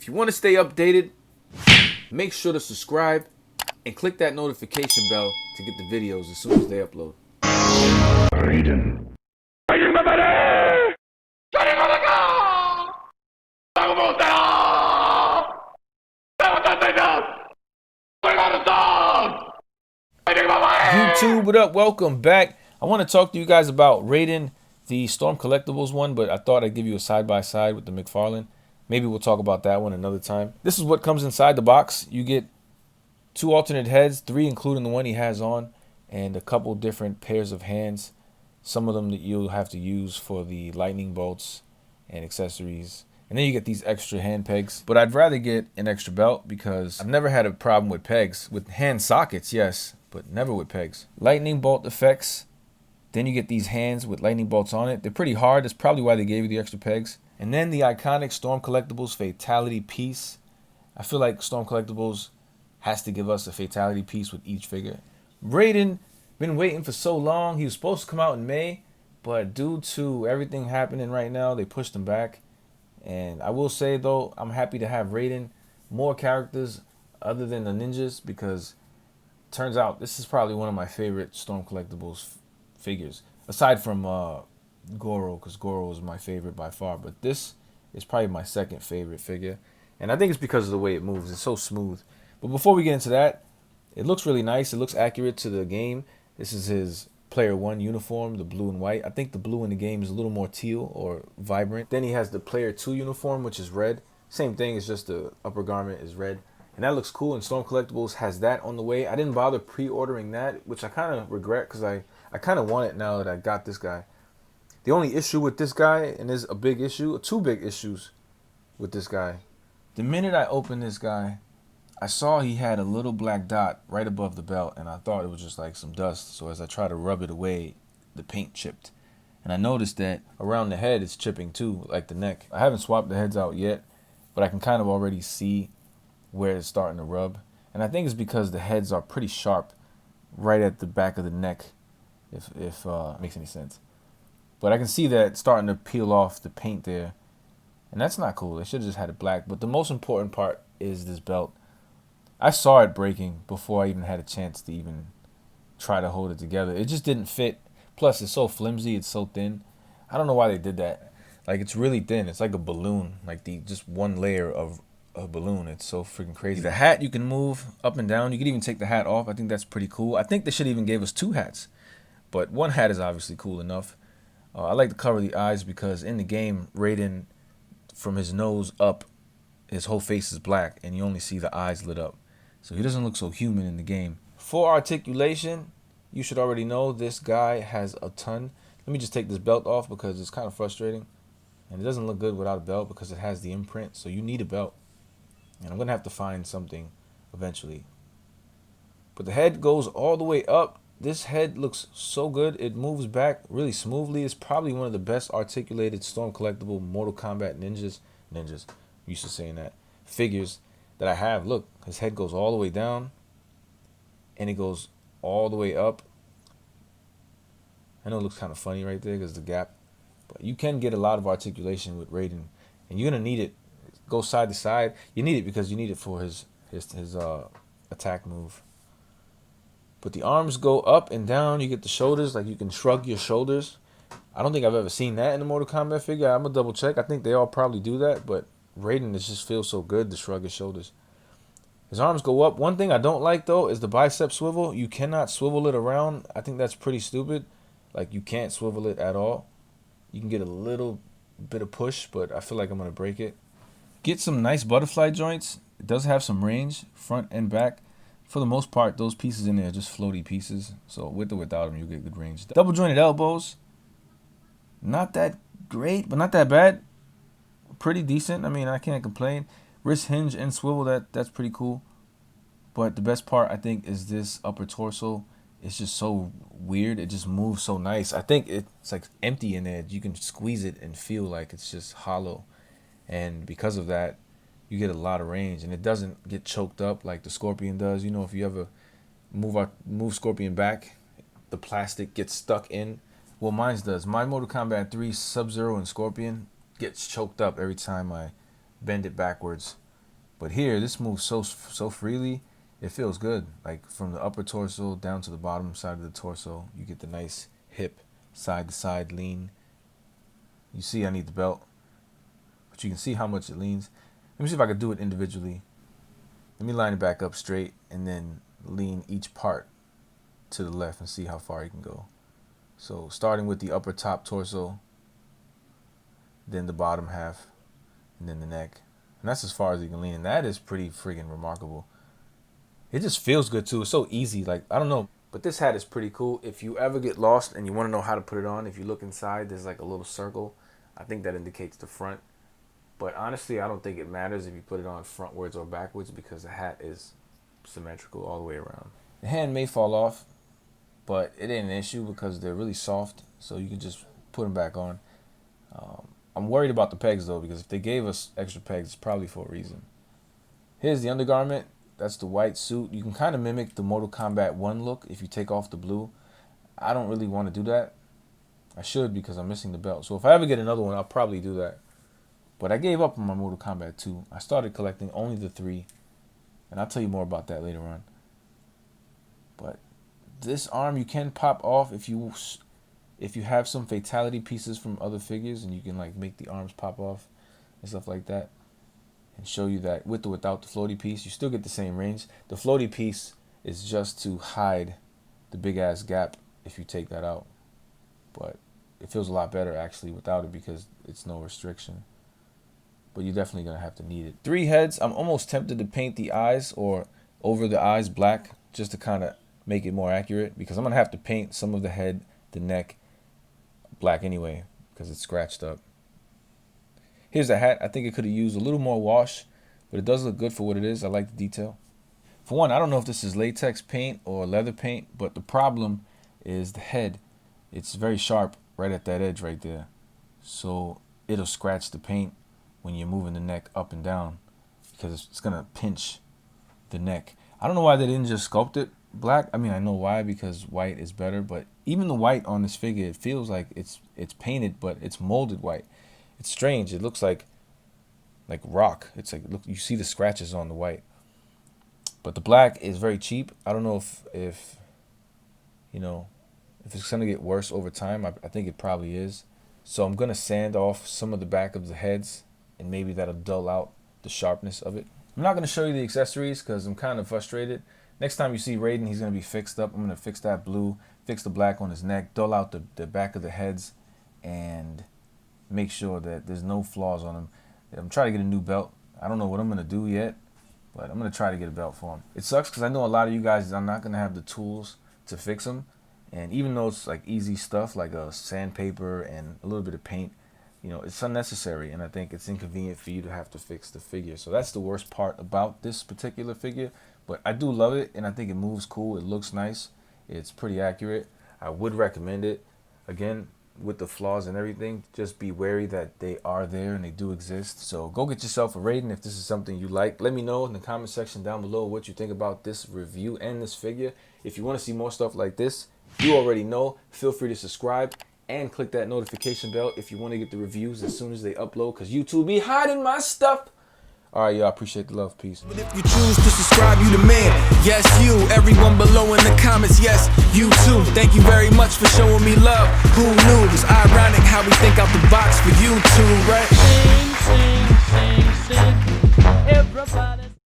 If you want to stay updated, make sure to subscribe and click that notification bell to get the videos as soon as they upload. RAIDEN. YouTube, what up? Welcome back. I want to talk to you guys about RAIDEN, the Storm Collectibles one, but I thought I'd give you a side-by-side with the McFarlane. Maybe we'll talk about that one another time. This is what comes inside the box. You get 2 alternate heads, 3 including the one he has on, and a couple different pairs of hands. Some of them that you'll have to use for the lightning bolts and accessories. And then you get these extra hand pegs. But I'd rather get an extra belt because I've never had a problem with pegs. With hand sockets, yes, but never with pegs. Lightning bolt effects. Then you get these hands with lightning bolts on it. They're pretty hard. That's probably why they gave you the extra pegs. And then the iconic Storm Collectibles Fatality piece. I feel like Storm Collectibles has to give us a Fatality piece with each figure. RAIDEN, been waiting for so long. He was supposed to come out in May, but due to everything happening right now, they pushed him back. And I will say, though, I'm happy to have RAIDEN, more characters other than the ninjas, because it turns out this is probably one of my favorite Storm Collectibles figures, aside from Goro, because Goro is my favorite by far, but this is probably my second favorite figure, and I think it's because of the way it moves. It's so smooth. But before we get into that, it looks really nice. It looks accurate to the game. This is his Player 1 uniform, the blue and white. I think the blue in the game is a little more teal or vibrant. Then he has the Player 2 uniform, which is red. Same thing, it's just the upper garment is red. And that looks cool, and Storm Collectibles has that on the way. I didn't bother pre-ordering that, which I kind of regret because I kind of want it now that I got this guy. The only issue with this guy, and there's a big issue, 2 big issues with this guy. The minute I opened this guy, I saw he had a little black dot right above the belt, and I thought it was just like some dust. So as I tried to rub it away, the paint chipped. And I noticed that around the head it's chipping too, like the neck. I haven't swapped the heads out yet, but I can kind of already see where it's starting to rub. And I think it's because the heads are pretty sharp right at the back of the neck, if it makes any sense. But I can see that it's starting to peel off the paint there, and that's not cool. They should have just had it black. But the most important part is this belt. I saw it breaking before I even had a chance to even try to hold it together. It just didn't fit. Plus, it's so flimsy. It's so thin. I don't know why they did that. Like, it's really thin. It's like a balloon, like just one layer of a balloon. It's so freaking crazy. The hat you can move up and down. You can even take the hat off. I think that's pretty cool. I think they should even gave us 2 hats, but one hat is obviously cool enough. I like to cover the eyes because in the game, RAIDEN, from his nose up, his whole face is black, and you only see the eyes lit up. So he doesn't look so human in the game. For articulation, you should already know this guy has a ton. Let me just take this belt off because it's kind of frustrating. And it doesn't look good without a belt because it has the imprint. So you need a belt. And I'm going to have to find something eventually. But the head goes all the way up. This head looks so good. It moves back really smoothly. It's probably one of the best articulated Storm Collectible Mortal Kombat ninjas, I'm used to saying that, figures that I have. Look, his head goes all the way down and it goes all the way up. I know it looks kind of funny right there because the gap, but you can get a lot of articulation with RAIDEN, and you're gonna need it. Go side to side. You need it because you need it for his attack move. But the arms go up and down. You get the shoulders, like you can shrug your shoulders. I don't think I've ever seen that in a Mortal Kombat figure. I'm gonna double check. I think they all probably do that, but RAIDEN, it just feels so good to shrug his shoulders. His arms go up. One thing I don't like, though, is the bicep swivel. You cannot swivel it around. I think that's pretty stupid. Like, you can't swivel it at all. You can get a little bit of push, but I feel like I'm going to break it. Get some nice butterfly joints. It does have some range, front and back. For the most part, those pieces in there are just floaty pieces. So with or without them, you'll get good range. Double jointed elbows. Not that great, but not that bad. Pretty decent. I mean, I can't complain. Wrist hinge and swivel, that's pretty cool. But the best part, I think, is this upper torso. It's just so weird. It just moves so nice. I think it's like empty in there. You can squeeze it and feel like it's just hollow. And because of that, you get a lot of range. And it doesn't get choked up like the Scorpion does. You know, if you ever move Scorpion back, the plastic gets stuck in. Well, mine does. My Mortal Kombat 3 Sub-Zero and Scorpion gets choked up every time I bend it backwards. But here, this moves so freely. It feels good. Like from the upper torso down to the bottom side of the torso, you get the nice hip side to side lean. You see I need the belt, but you can see how much it leans. Let me see if I can do it individually. Let me line it back up straight and then lean each part to the left and see how far you can go. So starting with the upper top torso, then the bottom half, and then the neck. And that's as far as you can lean. And that is pretty friggin' remarkable. It just feels good too. It's so easy. Like, I don't know. But this hat is pretty cool. If you ever get lost and you want to know how to put it on, if you look inside, there's like a little circle. I think that indicates the front. But honestly, I don't think it matters if you put it on frontwards or backwards because the hat is symmetrical all the way around. The hand may fall off, but it ain't an issue because they're really soft. So you can just put them back on. I'm worried about the pegs though, because if they gave us extra pegs, it's probably for a reason. Here's the undergarment. That's the white suit. You can kind of mimic the Mortal Kombat 1 look if you take off the blue. I don't really want to do that. I should because I'm missing the belt. So if I ever get another one, I'll probably do that. But I gave up on my Mortal Kombat 2. I started collecting only the 3. And I'll tell you more about that later on. But this arm you can pop off if you have some fatality pieces from other figures, and you can like make the arms pop off and stuff like that. And show you that with or without the floaty piece, you still get the same range. The floaty piece is just to hide the big ass gap if you take that out. But it feels a lot better actually without it because it's no restriction. But you're definitely going to have to need it. 3 heads. I'm almost tempted to paint the eyes or over the eyes black just to kind of make it more accurate, because I'm going to have to paint some of the head, the neck black anyway because it's scratched up. Here's the hat. I think it could have used a little more wash, but it does look good for what it is. I like the detail. For one, I don't know if this is latex paint or leather paint, but the problem is the head. It's very sharp right at that edge right there. So it'll scratch the paint when you're moving the neck up and down because it's going to pinch the neck. I don't know why they didn't just sculpt it black. I mean, I know why, because white is better, but even the white on this figure, it feels like it's painted, but it's molded white. It's strange. It looks like rock. It's like, look, you see the scratches on the white. But the black is very cheap. I don't know if you know, if it's going to get worse over time. I think it probably is. So I'm going to sand off some of the back of the heads, and maybe that'll dull out the sharpness of it. I'm not going to show you the accessories because I'm kind of frustrated. Next time you see Raiden, he's going to be fixed up. I'm going to fix that blue, fix the black on his neck, dull out the back of the heads, and make sure that there's no flaws on him. I'm trying to get a new belt. I don't know what I'm going to do yet, but I'm going to try to get a belt for him. It sucks because I know a lot of you guys are not going to have the tools to fix them. And even though it's like easy stuff like a sandpaper and a little bit of paint, you know, it's unnecessary. And I think it's inconvenient for you to have to fix the figure. So that's the worst part about this particular figure. But I do love it, and I think it moves cool. It looks nice. It's pretty accurate. I would recommend it. Again, with the flaws and everything, just be wary that they are there and they do exist. So go get yourself a Raiden if this is something you like. Let me know in the comment section down below what you think about this review and this figure. If you want to see more stuff like this, you already know, feel free to subscribe and click that notification bell if you want to get the reviews as soon as they upload, because YouTube be hiding my stuff. All right, y'all, appreciate the love. Peace. But if you choose to subscribe, you the man. Yes, you. Everyone below in the comments, yes, you too. Thank you very much for showing me love. Who knew? It's ironic how we think out the box for you too, right? Sing, sing, sing, sing.